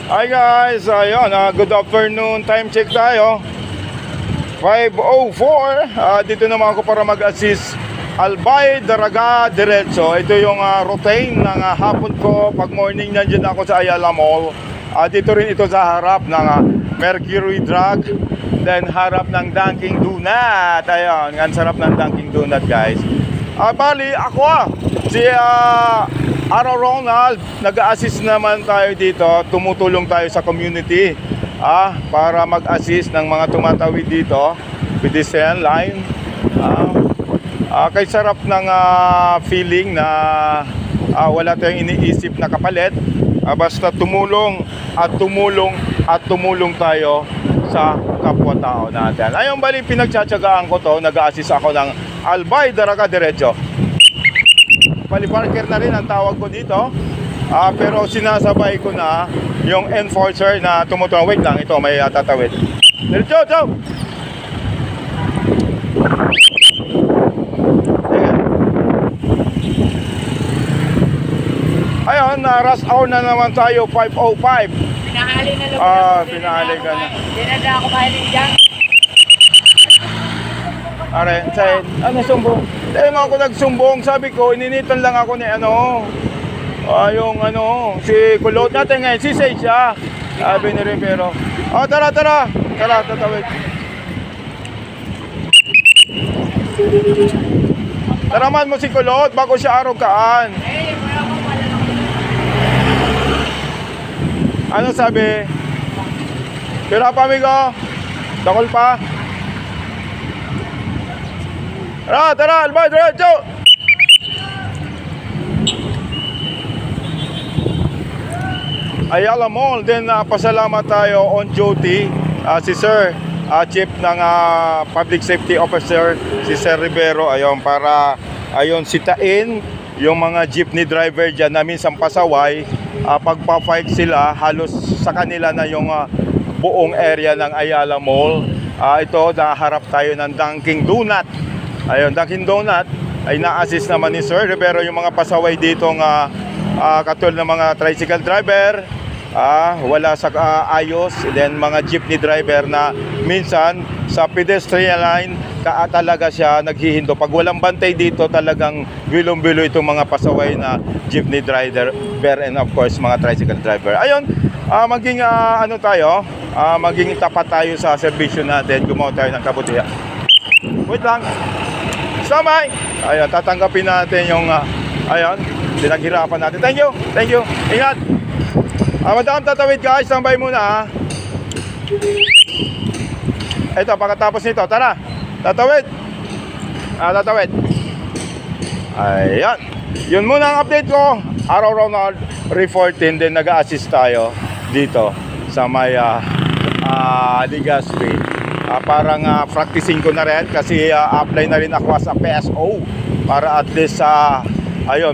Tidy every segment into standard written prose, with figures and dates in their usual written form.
Hi guys, ayun, good afternoon, time check tayo 5:04. Dito naman ako para mag-assist Albay Daraga Diretso. Ito yung routine ng hapon ko. Pag morning nandiyan ako sa Ayala Mall. Dito rin ito sa harap ng Mercury Drug, then harap ng Dunkin Donut. Ayun, ang sarap ng Dunkin Donut guys. Bali, ako si Aro Ronald, nag-assist naman tayo dito. Tumutulong tayo sa community para mag-assist ng mga tumatawid dito, pedestrian line. Kay sarap ng feeling na wala tayong iniisip na kapalit. Basta tumulong at tumulong at tumulong tayo sa kapwa-tao natin. Ayun, bali pinagtsatsagaan ko to, nag-assist ako ng Albay Daraga Diretso. Bali parker na rin ang tawag ko dito. Pero sinasabay ko na yung enforcer na tumutulong. Wait lang, ito may tatawid. Diretso, ciao! Ayun, rush hour na naman tayo, 5:05. Pinahali na lang. Pinahali ka na. Dinada ako mahiling dyan. Are, say, ano sumbong? Dahil ako nagsumbong, sabi ko, ininitan lang ako ni yung si kulot natin ngayon, si Sage sabi ni Rivero. Tara, tatawid. Taraman mo si kulot, bago siya arogaan. Ano sabi? Tira pa, amigo. Dakol pa. Tara, Albay, diretso! Ayala Mall, then pasalamat tayo on duty, si Sir, Chief ng Public Safety Officer, si Sir Rivero, para sitain yung mga jeepney driver dyan na minsan pasaway, pagpa-fight sila, halos sa kanila na yung buong area ng Ayala Mall. Ito, naharap tayo ng Dunkin Donut. Ayun, Dunkin Donut ay na-assist naman ni Sir Rivero yung mga pasaway dito katulad ng mga tricycle driver, wala sa ayos, then mga jeepney driver na minsan sa pedestrian line talaga siya naghihindo. Pag walang bantay dito, talagang bilong-bilo itong mga pasaway na jeepney driver and of course mga tricycle driver. Ayun, maging maging tapat tayo sa serbisyo natin, gumawa tayo ng kabutihan. Wait lang. Samay! Ayun, tatanggapin natin yung pinaghirapan natin. Thank you. Ingat. Madam, tatawid guys, tambay muna Ito, pagkatapos nito, tara. Tatawid. Tatawid. Ayan. Yun muna ang update ko. Araw Ronald, reporting din, nag-assist tayo dito sa may Legazpi. Parang practicing ko na rin kasi apply na rin ako sa PSO para at least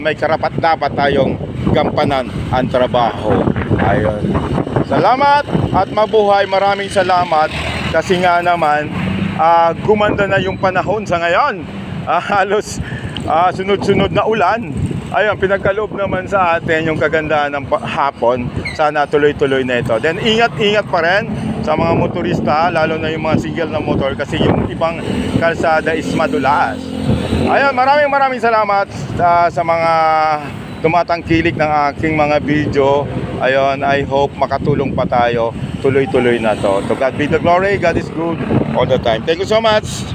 may karapat dapat tayong gampanan ang trabaho. Ayun. Salamat at mabuhay. Maraming salamat kasi nga naman gumanda na yung panahon sa ngayon. Halos sunod-sunod na ulan. Ayun, pinagkaloob naman sa atin yung kagandahan ng hapon. Sana tuloy-tuloy na ito. Then ingat-ingat pa rin sa mga motorista, lalo na yung mga single na motor kasi yung ibang kalsada is madulas. Ayun, maraming salamat sa mga tumatangkilik ng aking mga video. Ayun, I hope makatulong pa tayo. Tuloy-tuloy na to. To God be the glory. God is good all the time. Thank you so much.